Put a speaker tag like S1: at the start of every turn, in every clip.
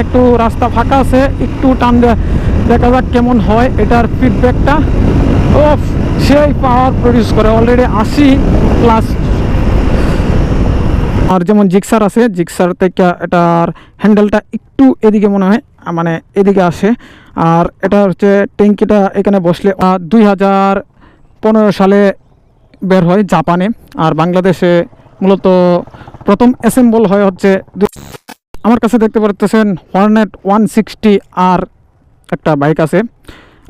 S1: একটু রাস্তা ফাঁকা আছে, একটু টান দেখা যাক কেমন হয় এটার ফিডব্যাকটা। ও সেই পাওয়ার প্রডিউস করে অলরেডি 80+। আর যেমন জিক্সার আছে, জিক্সার থেকে এটার হ্যান্ডেলটা একটু এদিকে মনে হয়, মানে এদিকে আসে। আর এটা হচ্ছে ট্যাঙ্কিটা এখানে বসলে 2015 সালে বের হয় জাপানে, আর বাংলাদেশে মূলত প্রথম অ্যাসেম্বল হয় হচ্ছে আমার কাছে দেখতে পাচ্ছেন হর্নেট 160 আর একটা বাইক আছে।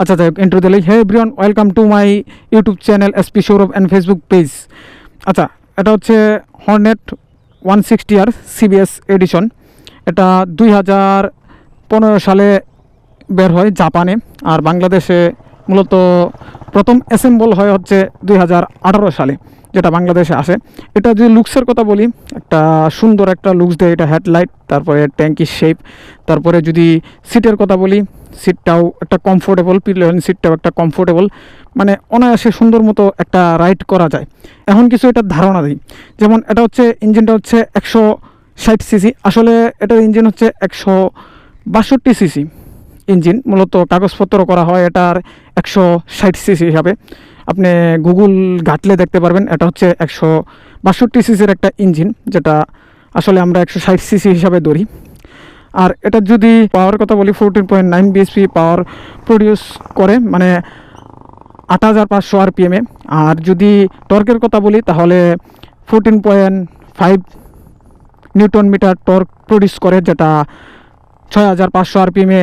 S1: আচ্ছা যাই হোক, ইন্ট্রো দিলেই hey everyone, welcome to my YouTube channel SP Sourav and Facebook page. আচ্ছা, এটা হচ্ছে হর্নেট 160 আর সিবিএস এডিশন। এটা 2015 সালে বের হয় জাপানে, আর বাংলাদেশে মূলত প্রথম অ্যাসেম্বল হয় হচ্ছে 2018 সালে, যেটা বাংলাদেশে আসে। এটা যদি লুকসের কথা বলি, একটা সুন্দর একটা লুকস দেয় এটা, হেডলাইট, তারপরে ট্যাঙ্কির শেপ। তারপরে যদি সিটের কথা বলি, সিটটাও একটা কমফোর্টেবল, পিলিয়ন সিটটাও একটা কমফোর্টেবল, মানে অনায়াসে সুন্দর মতো একটা রাইড করা যায়। এখন কিছু এটার ধারণা দিই। যেমন এটা হচ্ছে ইঞ্জিনটা হচ্ছে 160 সিসি, আসলে এটার ইঞ্জিন হচ্ছে 162 সিসি ইঞ্জিন। মূলত কাগজপত্র করা হয় এটার 160 সিসি হিসাবে। আপনি গুগল ঘাটলে দেখতে পারবেন এটা হচ্ছে 162 সিসির একটা ইঞ্জিন, যেটা আসলে আমরা 160 সিসি হিসাবে ধরি। আর এটা যদি পাওয়ার কথা বলি, 14.9 বিএসপি পাওয়ার প্রডিউস করে, মানে 8500 আরপিএমে। আর যদি টর্কের কথা বলি তাহলে 14.5 নিউটন মিটার টর্ক প্রডিউস করে, যেটা 6500 আরপিএমে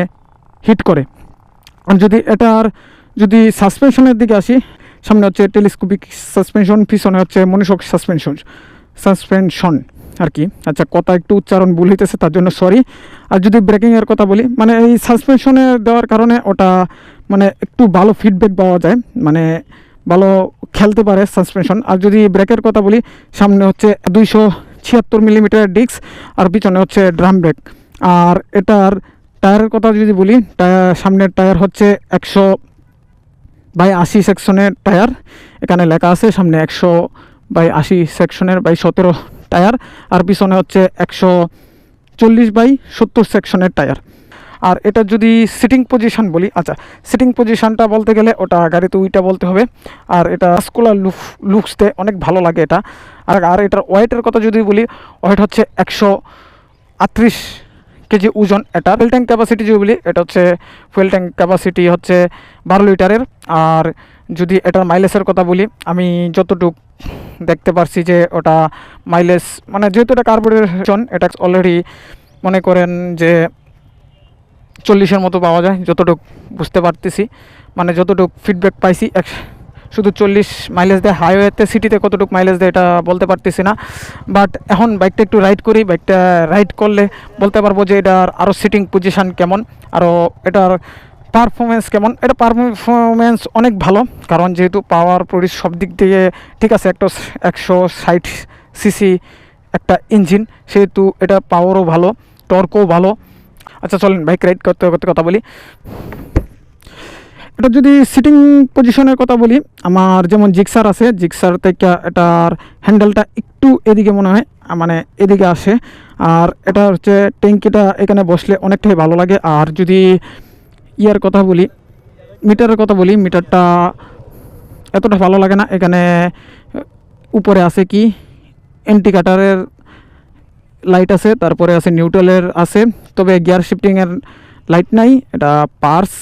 S1: হিট করে। আর যদি সাসপেনশনের দিকে আসি, সামনে হচ্ছে টেলিস্কোপিক সাসপেনশন, পিছনে হচ্ছে মনোশক সাসপেনশন আর কি। আচ্ছা, কথা একটু উচ্চারণ ভুল হইতেছে, তার জন্য সরি। আর যদি ব্রেকিংয়ের কথা বলি, মানে এই সাসপেনশনে দেওয়ার কারণে ওটা মানে একটু ভালো ফিডব্যাক পাওয়া যায়, মানে ভালো খেলতে পারে সাসপেনশন। আর যদি ব্রেকের কথা বলি, সামনে হচ্ছে 276 মিলিমিটার ডিস্ক, আর পিছনে হচ্ছে ড্রাম ব্রেক। আর এটার টায়ারের কথা যদি বলি, সামনের টায়ার হচ্ছে 100/80 সেকশনের টায়ার, এখানে লেখা আছে সামনে 100/80 সেকশনের 17 টায়ার, আর পিছনে হচ্ছে 140/70 সেকশনের টায়ার। আর এটা যদি সিটিং পজিশন বলি, আচ্ছা সিটিং পজিশনটা বলতে গেলে ওটা গাড়িতে উইটা বলতে হবে। আর এটা স্কুলার লুকসতে অনেক ভালো লাগে এটা। আর এটার ওয়েটের কথা যদি বলি, ওয়েট হচ্ছে 138 কেজি ওজন। এটা ফুয়েল ট্যাঙ্ক ক্যাপাসিটি যদি বলি, এটা হচ্ছে ফুয়েল ট্যাঙ্ক ক্যাপাসিটি হচ্ছে 12 লিটারের। আর যদি এটার মাইলেজের কথা বলি, আমি যতটুকু দেখতে পারছি যে ওটা মাইলেজ, মানে যেহেতু এটা কার্বোরেশন, এটা অলরেডি মনে করেন যে 40-এর মতো পাওয়া যায়, যতটুকু বুঝতে পারতেছি, মানে যতটুকু ফিডব্যাক পাইছি। শুধু 40 মাইলেজ দেয়, হাইওয়েতে সিটিতে কতটুকু মাইলেজ দেয় এটা বলতে পারতেছি না। বাট এখন বাইকটা একটু রাইড করি, বাইকটা রাইড করলে বলতে পারবো যে এটার আরও সিটিং পজিশান কেমন, আরও এটার পারফরমেন্স কেমন। এটা পারফরমেন্স অনেক ভালো, কারণ যেহেতু পাওয়ার প্রডিউস সব দিক দিয়ে ঠিক আছে, একটা 160 সিসি একটা ইঞ্জিন, সেহেতু এটা পাওয়ারও ভালো, টর্কও ভালো। আচ্ছা চলেন বাইক রাইড করতে করতে কথা বলি। এটা যদি সিটিং পজিশনের কথা বলি, আমার যেমন জিক্সার আছে, জিক্সার থেকে এটার হ্যান্ডেলটা একটু এদিকে মনে হয়, মানে এদিকে আসে। আর এটা হচ্ছে ট্যাঙ্কিটা এখানে বসলে অনেকটাই ভালো লাগে। আর যদি ইয়ার কথা বলি, মিটারের কথা বলি, মিটারটা এতটা ভালো লাগে না। এখানে উপরে আছে কি ইন্ডিকেটরের লাইট আছে, তারপরে আছে নিউট্রালের আছে, তবে গিয়ার শিফটিংয়ের লাইট নাই। এটা পার্স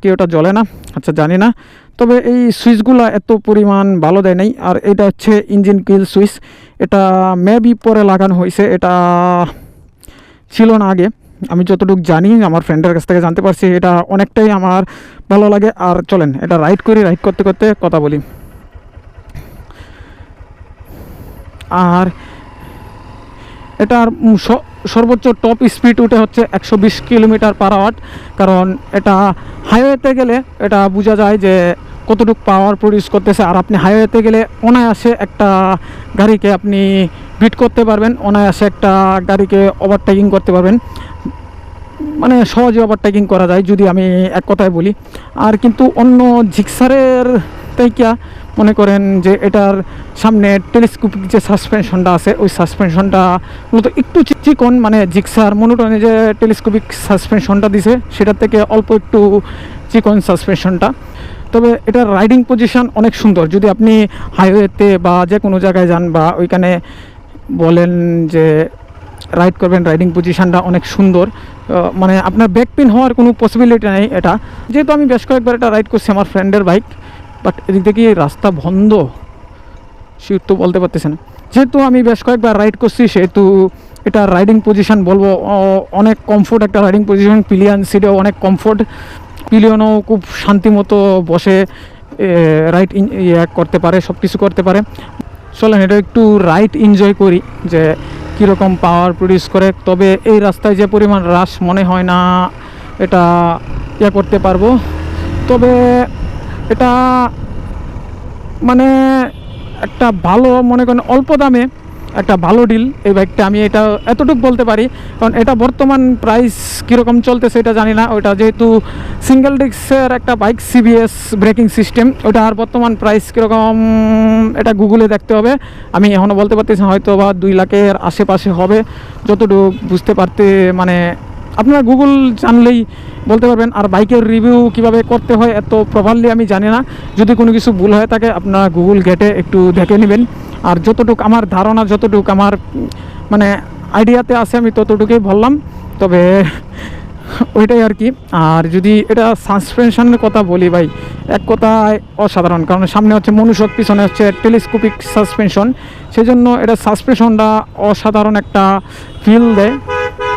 S1: কি ওটা জ্বলে না, আচ্ছা জানি না। তবে এই সুইচগুলো এত পরিমাণ ভালো দেয় নাই। আর এটা হচ্ছে ইঞ্জিন কিল সুইচ, এটা মেবি পরে লাগানো হয়েছে, এটা ছিল না আগে, আমি যতটুকু জানি আমার ফ্রেন্ডের কাছ থেকে জানতে পারছি। এটা অনেকটাই আমার ভালো লাগে। আর চলেন এটা রাইড করি, রাইড করতে করতে কথা বলি। আর এটার সর্বোচ্চ টপ স্পিড উঠে হচ্ছে 120 কিলোমিটার/আওয়ার, কারণ এটা হাইওয়েতে গেলে এটা বোঝা যায় যে কতটুকু পাওয়ার প্রডিউস করতেছে। আর আপনি হাইওয়েতে গেলে অনায়াসে একটা গাড়িকে আপনি বিট করতে পারবেন, অনায়াসে একটা গাড়িকে ওভারটেকিং করতে পারবেন, মানে সহজে ওভারটেকিং করা যায় যদি আমি এক কথায় বলি। আর কিন্তু অন্য জিক্সারের থেকে মনে করেন যে এটার সামনে টেলিস্কোপিক যে সাসপেনশনটা আছে ওই সাসপেনশনটা মূলত একটু চিকন, মানে জিক্সার মনোটনে যে টেলিস্কোপিক সাসপেনশনটা দিছে সেটার থেকে অল্প একটু চিকন সাসপেনশনটা। তবে এটার রাইডিং পজিশন অনেক সুন্দর। যদি আপনি হাইওয়েতে বা যে কোনো জায়গায় যান বা ওইখানে বলেন যে রাইড করবেন, রাইডিং পজিশনটা অনেক সুন্দর। মানে আপনার ব্যাক পেন হওয়ার কোনো পসিবিলিটি নেই এটা। যেহেতু আমি বেশ কয়েকবার এটা রাইড করছি আমার ফ্রেন্ডের বাইক, বাট এদিক থেকে রাস্তা বন্ধ, শিওর তো বলতে পারতেছে না। যেহেতু আমি বেশ কয়েকবার রাইড করছি সেহেতু এটা রাইডিং পজিশন বলবো অনেক কমফোর্ট একটা রাইডিং পজিশন। পিলিয়ন সিটেও অনেক কমফোর্ট, পিলিয়নও খুব শান্তিমতো বসে রাইড করতে পারে, সব কিছু করতে পারে। চলেন এটা একটু রাইড এনজয় করি যে কীরকম পাওয়ার প্রডিউস করে। তবে এই রাস্তায় যে পরিমাণ রাশ মনে হয় না এটা করতে পারবো। তবে এটা মানে একটা ভালো, মনে করেন অল্প দামে একটা ভালো ডিল এই বাইকটা, আমি এটা এতটুকু বলতে পারি। কারণ এটা বর্তমান প্রাইস কীরকম চলতেছে এটা জানি না। ওটা যেহেতু সিঙ্গেল ডিস্কের একটা বাইক, সিবিএস ব্রেকিং সিস্টেম, ওটা আর বর্তমান প্রাইস কীরকম এটা গুগলে দেখতে হবে। আমি এখনও বলতে পারতেছি না, হয়তো বা 2 লাখের আশেপাশে হবে যতটুকু বুঝতে পারতে। মানে আপনারা গুগল জানলেই বলতে পারবেন। আর বাইকের রিভিউ কিভাবে করতে হয় এত প্রপারলি আমি জানি না। যদি কোনো কিছু ভুল হয়ে থাকে আপনারা গুগল ঘেটে একটু দেখে নেবেন। আর যতটুকু আমার ধারণা, যতটুকু আমার মানে আইডিয়াতে আছে আমি ততটুকুই বললাম। তবে ওইটাই আর কি। আর যদি এটা সাসপেনশনের কথা বলি ভাই, এক কথায় অসাধারণ। কারণ সামনে হচ্ছে মনুষ্যক, পিছনে হচ্ছে টেলিস্কোপিক সাসপেনশন, সেজন্য এটা সাসপেনশনটা অসাধারণ একটা ফিল দেয়।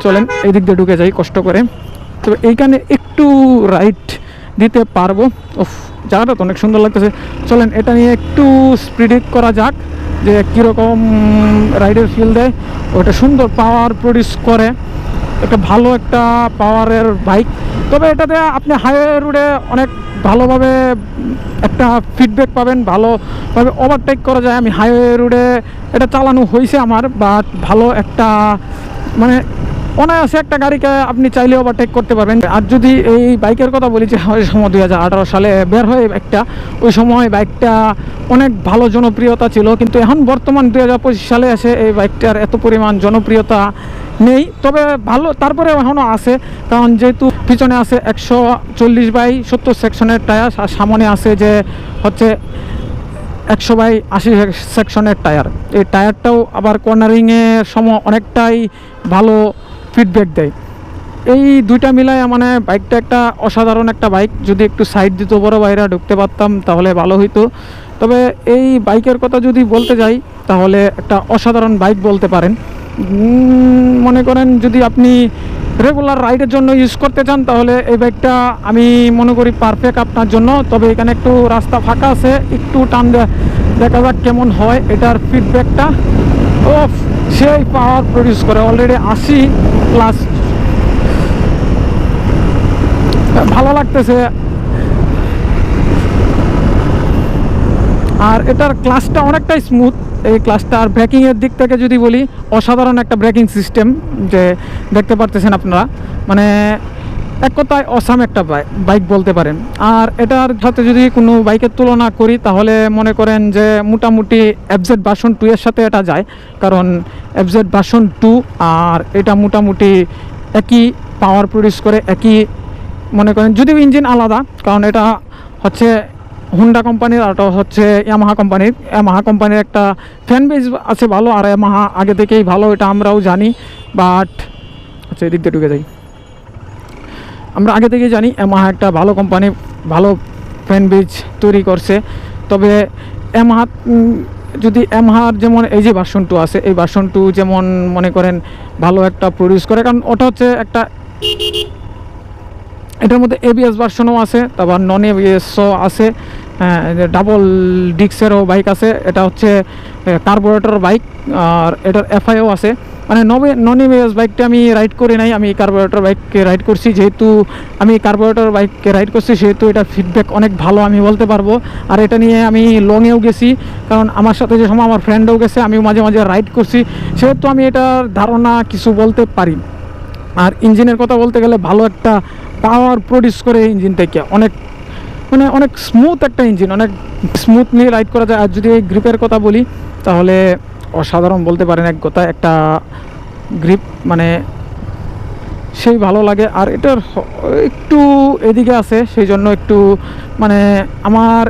S1: চলেন এই দিক দিয়ে ঢুকে যাই কষ্ট করে। তবে এইখানে একটু রাইড দিতে পারবো। ওফ, জায়গাটা তো অনেক সুন্দর লাগতেছে। চলেন এটা নিয়ে একটু স্পিড করা যাক যে কীরকম রাইডের ফিল দেয়। ওটা সুন্দর পাওয়ার প্রডিউস করে, একটা ভালো একটা পাওয়ারের বাইক। তবে এটাতে আপনি হাইওয়ে রোডে অনেক ভালোভাবে একটা ফিডব্যাক পাবেন, ভালোভাবে ওভারটেক করা যায়। আমি হাইওয়ে রোডে এটা চালানো হয়েছে আমার, বাট ভালো একটা মানে অনায়াসে একটা গাড়িকে আপনি চাইলে ওভারটেক করতে পারবেন। আর যদি এই বাইকের কথা বলি, যে ওই সময় 2018 সালে বের হয় এই বাইকটা, ওই সময় বাইকটা অনেক ভালো জনপ্রিয়তা ছিল। কিন্তু এখন বর্তমান 2025 সালে এসে এই বাইকটার এত পরিমাণ জনপ্রিয়তা নেই। তবে ভালো তারপরে এখনও আছে, কারণ যেহেতু পিছনে আছে 140/70 সেকশনের টায়ার, আর সামনে আছে যে হচ্ছে 100/80 সেকশনের টায়ার। এই টায়ারটাও আবার কর্নারিংয়ের সময় অনেকটাই ভালো ফিডব্যাক দেয়। এই দুইটা মিলায় মানে বাইকটা একটা অসাধারণ একটা বাইক। যদি একটু সাইড দিত, বড় বাইরে ঢুকতে পারতাম তাহলে ভালো হইতো। তবে এই বাইকের কথা যদি বলতে যাই তাহলে একটা অসাধারণ বাইক বলতে পারেন। মনে করেন যদি আপনি রেগুলার রাইডের জন্য ইউজ করতে চান তাহলে এই বাইকটা আমি মনে করি পারফেক্ট আপনার জন্য। তবে এখানে একটু রাস্তা ফাঁকা আছে, একটু টান দেখা যাক কেমন হয় এটার ফিডব্যাকটা। ও সেই পাওয়ার প্রডিউস করে, অলরেডি 80+। ভালো লাগতেছে। আর এটার ক্লাসটা অনেকটাই স্মুথ। এই ক্লাসটার ব্রেকিংয়ের দিক থেকে যদি বলি, অসাধারণ একটা ব্রেকিং সিস্টেম যে দেখতে পারতেছেন আপনারা। মানে এক কথায় অসাম একটা বাইক বলতে পারেন। আর এটার সাথে যদি কোনো বাইকের তুলনা করি তাহলে মনে করেন যে মোটামুটি FZ ভার্সন 2 এর সাথে এটা যায়। কারণ FZ ভার্সন 2 আর এটা মোটামুটি একই পাওয়ার প্রডিউস করে, একই মনে করেন, যদিও ইঞ্জিন আলাদা। কারণ এটা হচ্ছে হুন্ডা কোম্পানির আর ওটা হচ্ছে ইয়ামাহা কোম্পানির। ইয়ামাহা কোম্পানির একটা ফ্যান বেস আছে ভালো, আর ইয়ামাহা আগে থেকেই ভালো, এটা আমরাও জানি। বাট আচ্ছা এদিক দিয়ে ঢুকে যাই। আমরা আগে থেকেই জানি ইয়ামাহা একটা ভালো কোম্পানি, ভালো ফ্যান বেস তৈরি করছে। তবে ইয়ামাহা যদি ইয়ামাহার যেমন এই যে ভার্সন 2 আছে, এই ভার্সন 2 যেমন মনে করেন ভালো একটা প্রডিউস করে, কারণ ওটা হচ্ছে একটা, এটার মধ্যে ABS ভার্সনও আছে, তারপর নন ABSও আছে, ডাবল ডিস্কেরও বাইক আছে। এটা হচ্ছে কার্বোরেটর বাইক, আর এটার FIও আছে। মানে নন ABS বাইকটা আমি রাইড করি নাই, আমি কার্বোরেটর বাইককে রাইড করছি। যেহেতু আমি কার্বোরেটর বাইককে রাইড করছি সেহেতু এটার ফিডব্যাক অনেক ভালো আমি বলতে পারবো। আর এটা নিয়ে আমি লংয়েও গেছি, কারণ আমার সাথে যে সময় আমার ফ্রেন্ডও গেছে, আমিও মাঝে মাঝে রাইড করছি, সেহেতু আমি এটার ধারণা কিছু বলতে পারি। আর ইঞ্জিনের কথা বলতে গেলে ভালো একটা পাওয়ার প্রডিউস করে ইঞ্জিন থেকে, অনেক মানে অনেক স্মুথ একটা ইঞ্জিন, অনেক স্মুথলি রাইড করা যায়। আর যদি এই গ্রিপের কথা বলি তাহলে অসাধারণ বলতে পারেন এক কথায়, একটা গ্রিপ মানে সেই ভালো লাগে। আর এটার একটু এদিকে আছে, সেই জন্য একটু মানে আমার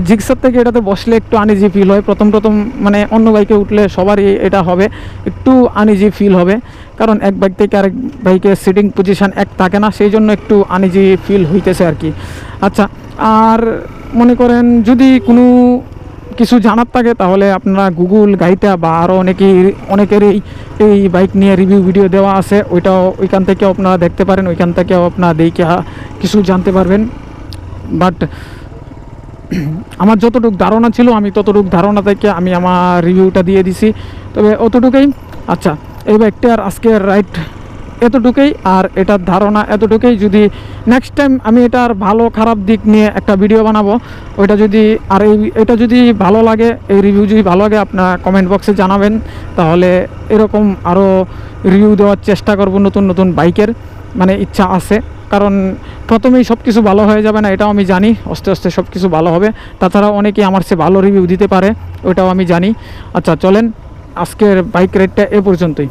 S1: জিক্সার থেকে এটাতে বসলে একটু আনইজি ফিল হয় প্রথম মানে অন্য বাইকে উঠলে সবারই এটা হবে, একটু আনইজি ফিল হবে, কারণ এক বাইক থেকে আরেক বাইকের সিটিং পজিশান এক থাকে না, সেই জন্য একটু আনইজি ফিল হইতেছে আর কি। আচ্ছা, আর মনে করেন যদি কোনো কিছু জানার থাকে তাহলে আপনারা গুগল গাইটা বা আরও অনেকেরই এই বাইক নিয়ে রিভিউ ভিডিও দেওয়া আছে, ওইখান থেকেও আপনারা দেখতে পারেন, ওইখান থেকেও আপনারা দেখে কিছু জানতে পারবেন। বাট আমার যতটুকু ধারণা ছিল আমি ততটুকু ধারণা থেকে আমি আমার রিভিউটা দিয়ে দিছি, তবে অতটুকুই। আচ্ছা, এই বাইকটার আজকের রাইড এতটুকুই, আর এটার ধারণা এতটুকুই। যদি নেক্সট টাইম আমি এটার ভালো খারাপ দিক নিয়ে একটা ভিডিও বানাবো, ওইটা যদি আর এটা যদি ভালো লাগে, এই রিভিউ যদি ভালো লাগে আপনার কমেন্ট বক্সে জানাবেন, তাহলে এরকম আরও রিভিউ দেওয়ার চেষ্টা করব নতুন নতুন বাইকের, মানে ইচ্ছা আছে। কারণ প্রথমেই সব কিছু ভালো হয়ে যাবে না, এটাও আমি জানি, আস্তে আস্তে সব কিছু ভালো হবে। তাছাড়াও অনেকেই আমার চেয়ে ভালো রিভিউ দিতে পারে, ওইটাও আমি জানি। আচ্ছা চলেন, আজকের বাইক রাইডটা এ পর্যন্তই।